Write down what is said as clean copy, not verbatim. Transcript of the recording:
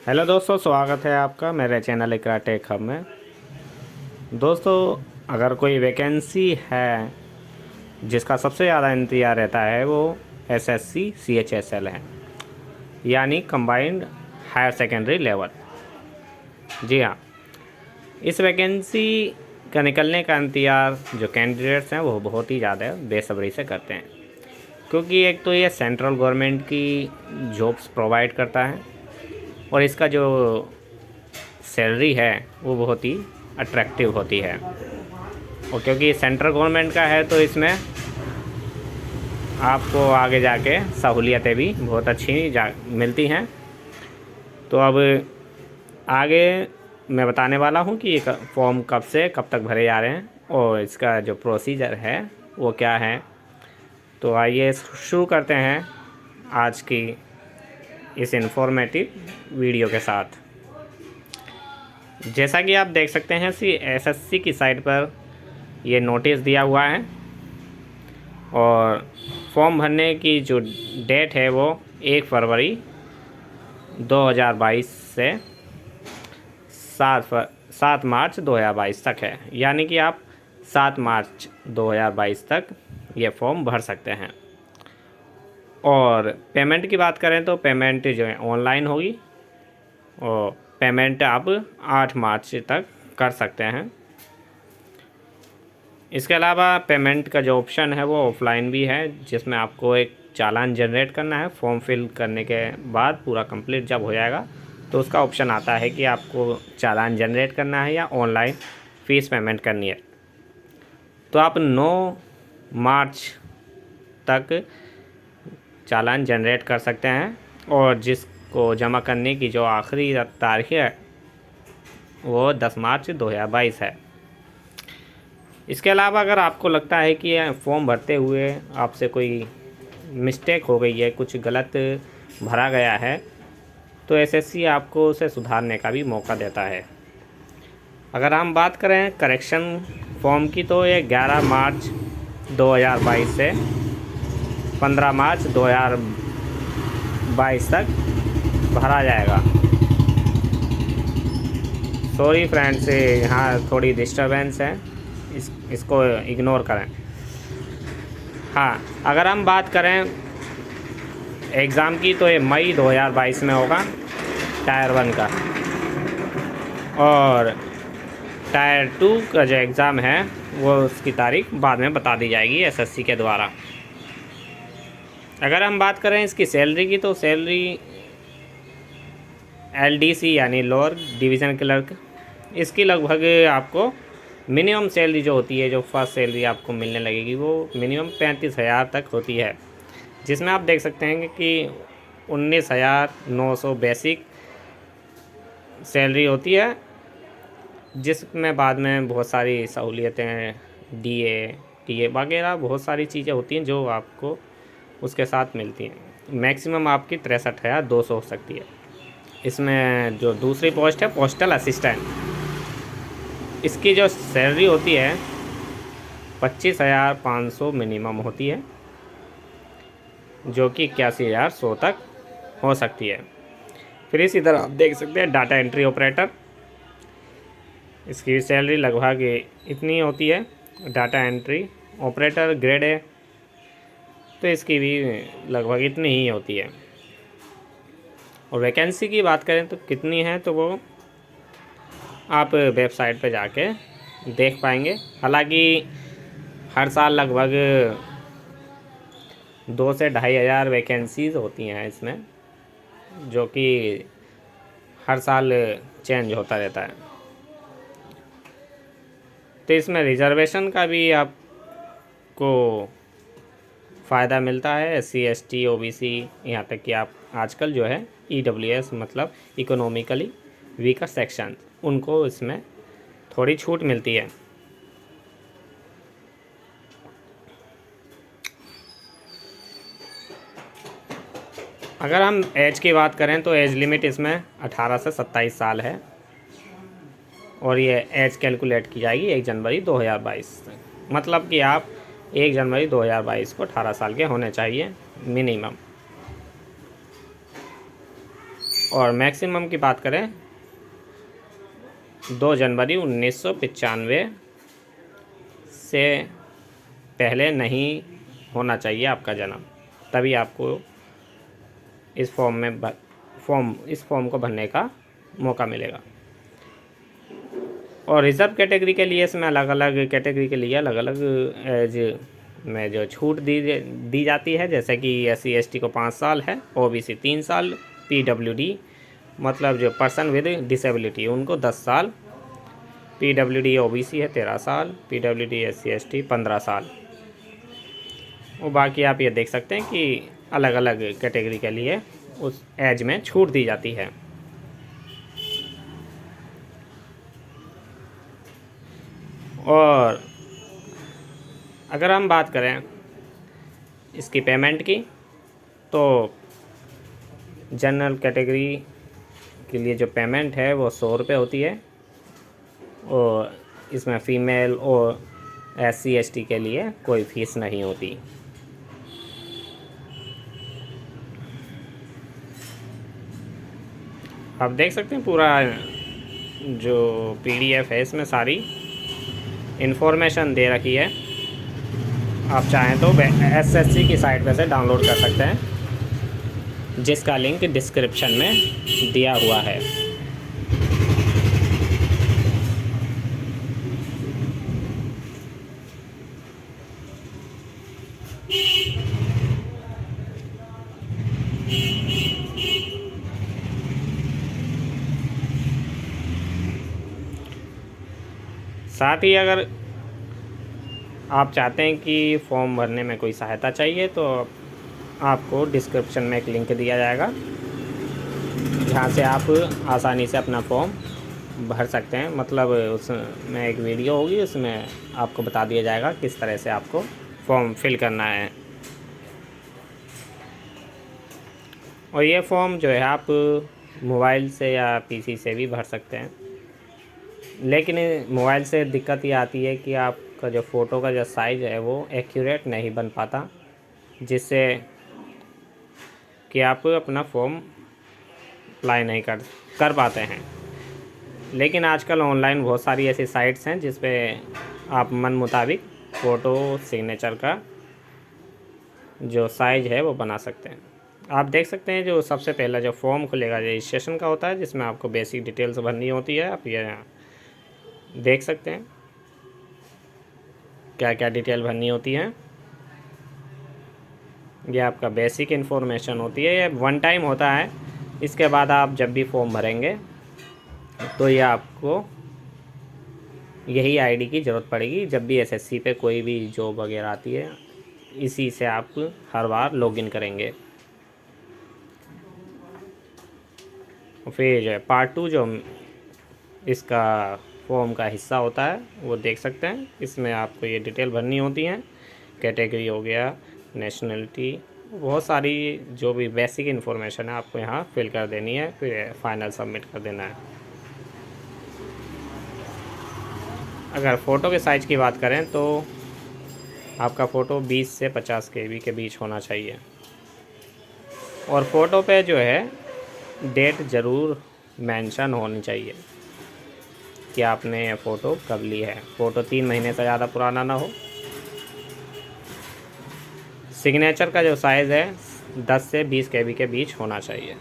Hello दोस्तों, स्वागत है आपका मेरे चैनल इकरा टेक हब में। दोस्तों, अगर कोई वैकेंसी है जिसका सबसे ज़्यादा इंतज़ार रहता है वो एसएससी सीएचएसएल है, यानी कंबाइंड हायर सेकेंडरी लेवल। जी हाँ, इस वैकेंसी का निकलने का इंतज़ार जो कैंडिडेट्स हैं वो बहुत ही ज़्यादा बेसब्री से करते हैं, क्योंकि एक तो ये सेंट्रल गवर्नमेंट की जॉब्स प्रोवाइड करता है और इसका जो सैलरी है वो बहुत ही अट्रैक्टिव होती है। और क्योंकि सेंट्रल गवर्नमेंट का है तो इसमें आपको आगे जाके सहूलियतें भी बहुत अच्छी मिलती हैं। तो अब आगे मैं बताने वाला हूँ कि ये फॉर्म कब से कब तक भरे जा रहे हैं और इसका जो प्रोसीजर है वो क्या है। तो आइए शुरू करते हैं आज की इस इंफॉर्मेटिव वीडियो के साथ। जैसा कि आप देख सकते हैं एसएससी की साइट पर ये नोटिस दिया हुआ है और फॉर्म भरने की जो डेट है वो 1 फरवरी 2022 से 7 मार्च 2022 तक है, यानी कि आप 7 मार्च 2022 तक ये फॉर्म भर सकते हैं। और पेमेंट की बात करें तो पेमेंट जो है ऑनलाइन होगी और पेमेंट आप 8 मार्च तक कर सकते हैं। इसके अलावा पेमेंट का जो ऑप्शन है वो ऑफलाइन भी है, जिसमें आपको एक चालान जनरेट करना है। फॉर्म फिल करने के बाद पूरा कंप्लीट जब हो जाएगा तो उसका ऑप्शन आता है कि आपको चालान जनरेट करना है या ऑनलाइन फ़ीस पेमेंट करनी है। तो आप 9 मार्च तक चालान जनरेट कर सकते हैं और जिसको जमा करने की जो आखिरी तारीख है वो 10 मार्च 2022 है। इसके अलावा अगर आपको लगता है कि फॉर्म भरते हुए आपसे कोई मिस्टेक हो गई है, कुछ गलत भरा गया है, तो एसएससी आपको उसे सुधारने का भी मौका देता है। अगर हम बात करें करेक्शन फॉर्म की तो ये 11 मार्च 2022 से 15 मार्च 2022 तक भरा जाएगा। सॉरी फ्रेंड्स, यहाँ थोड़ी डिस्टर्बेंस है, इसको इग्नोर करें। हाँ, अगर हम बात करें एग्ज़ाम की तो ये मई 2022 में होगा टायर 1 का, और टायर 2 का जो एग्ज़ाम है वो उसकी तारीख बाद में बता दी जाएगी एसएससी के द्वारा। अगर हम बात करें इसकी सैलरी की तो सैलरी एलडीसी यानी लोअर डिवीज़न क्लर्क, इसकी लगभग आपको मिनिमम सैलरी जो होती है, जो फर्स्ट सैलरी आपको मिलने लगेगी वो मिनिमम 35,000 तक होती है, जिसमें आप देख सकते हैं कि 19,900 बेसिक सैलरी होती है, जिसमें बाद में बहुत सारी सहूलियतें डीए टीए वगैरह बहुत सारी चीज़ें होती हैं जो आपको उसके साथ मिलती हैं। मैक्सिमम आपकी 63,200 हो सकती है। इसमें जो दूसरी पोस्ट है पोस्टल असिस्टेंट, इसकी जो सैलरी होती है 25,500 मिनिमम होती है, जो कि 81,100 तक हो सकती है। फिर इसी तरह आप देख सकते हैं डाटा एंट्री ऑपरेटर, इसकी सैलरी लगभग इतनी होती है। डाटा एंट्री ऑपरेटर ग्रेड है तो इसकी भी लगभग इतनी ही होती है। और वैकेंसी की बात करें तो कितनी है तो वो आप वेबसाइट पे जाके देख पाएंगे। हालांकि हर साल लगभग 2 से 2,500 वैकेंसीज़ होती हैं इसमें, जो कि हर साल चेंज होता रहता है। तो इसमें रिजर्वेशन का भी आपको फ़ायदा मिलता है। SC ST OBC, यहाँ तक कि आप आजकल जो है EWS मतलब इकोनॉमिकली वीकर सेक्शन, उनको इसमें थोड़ी छूट मिलती है। अगर हम एज की बात करें तो एज लिमिट इसमें 18 से 27 साल है और ये एज कैलकुलेट की जाएगी 1 जनवरी 2022 तक। मतलब कि आप 1 जनवरी 2022 को 18 साल के होने चाहिए मिनिमम। और मैक्सिमम की बात करें 2 जनवरी 1995 से पहले नहीं होना चाहिए आपका जन्म, तभी आपको इस फॉर्म को भरने का मौका मिलेगा। और रिज़र्व कैटेगरी के लिए इसमें अलग अलग कैटेगरी के लिए अलग अलग एज में जो छूट दी जाती है, जैसे कि SC ST को 5 साल है, OBC 3 साल, PWD मतलब जो पर्सन विद डिसेबिलिटी उनको 10 साल, PWD OBC है 13 साल, PWD SC ST 15 साल। और बाकी आप ये देख सकते हैं कि अलग अलग कैटेगरी के लिए उस एज में छूट दी जाती है। और अगर हम बात करें इसकी पेमेंट की, तो जनरल कैटेगरी के लिए जो पेमेंट है वो 100 रुपये होती है, और इसमें फ़ीमेल और SC ST के लिए कोई फ़ीस नहीं होती। आप देख सकते हैं पूरा जो PDF है इसमें सारी इन्फॉर्मेशन दे रखी है। आप चाहें तो SSC की साइट पे से डाउनलोड कर सकते हैं, जिसका लिंक डिस्क्रिप्शन में दिया हुआ है। साथ ही अगर आप चाहते हैं कि फॉर्म भरने में कोई सहायता चाहिए, तो आपको डिस्क्रिप्शन में एक लिंक दिया जाएगा, जहाँ से आप आसानी से अपना फॉर्म भर सकते हैं। मतलब उसमें एक वीडियो होगी, उसमें आपको बता दिया जाएगा किस तरह से आपको फॉर्म फिल करना है। और ये फॉर्म जो है आप मोबाइल से या PC से भी भर सकते हैं, लेकिन मोबाइल से दिक्कत ये आती है कि आपका जो फ़ोटो का जो साइज़ है वो एक्यूरेट नहीं बन पाता, जिससे कि आप अपना फॉर्म अप्लाई नहीं कर पाते हैं। लेकिन आजकल ऑनलाइन बहुत सारी ऐसी साइट्स हैं जिस पे आप मन मुताबिक फ़ोटो सिग्नेचर का जो साइज़ है वो बना सकते हैं। आप देख सकते हैं जो सबसे पहला जो फॉर्म खुलेगा रजिस्ट्रेशन का होता है, जिसमें आपको बेसिक डिटेल्स भरनी होती है। आप ये देख सकते हैं क्या क्या डिटेल भरनी होती है। ये आपका बेसिक इन्फॉर्मेशन होती है, ये 1 टाइम होता है। इसके बाद आप जब भी फॉर्म भरेंगे तो ये आपको यही ID की ज़रूरत पड़ेगी। जब भी SSC पे कोई भी जॉब वगैरह आती है, इसी से आप हर बार लॉगिन करेंगे। फिर जो पार्ट 2 जो इसका फॉर्म का हिस्सा होता है वो देख सकते हैं। इसमें आपको ये डिटेल भरनी होती हैं, कैटेगरी हो गया, नेशनलिटी, बहुत सारी जो भी बेसिक इन्फॉर्मेशन है आपको यहाँ फिल कर देनी है, फिर फाइनल सबमिट कर देना है। अगर फ़ोटो के साइज़ की बात करें तो आपका फ़ोटो 20 से 50 KB के बीच होना चाहिए, और फ़ोटो पे जो है डेट ज़रूर मेंशन होनी चाहिए कि आपने ये फ़ोटो कब ली है। फ़ोटो 3 महीने से ज़्यादा पुराना ना हो। सिग्नेचर का जो साइज़ है 10 से 20 KB के बीच होना चाहिए।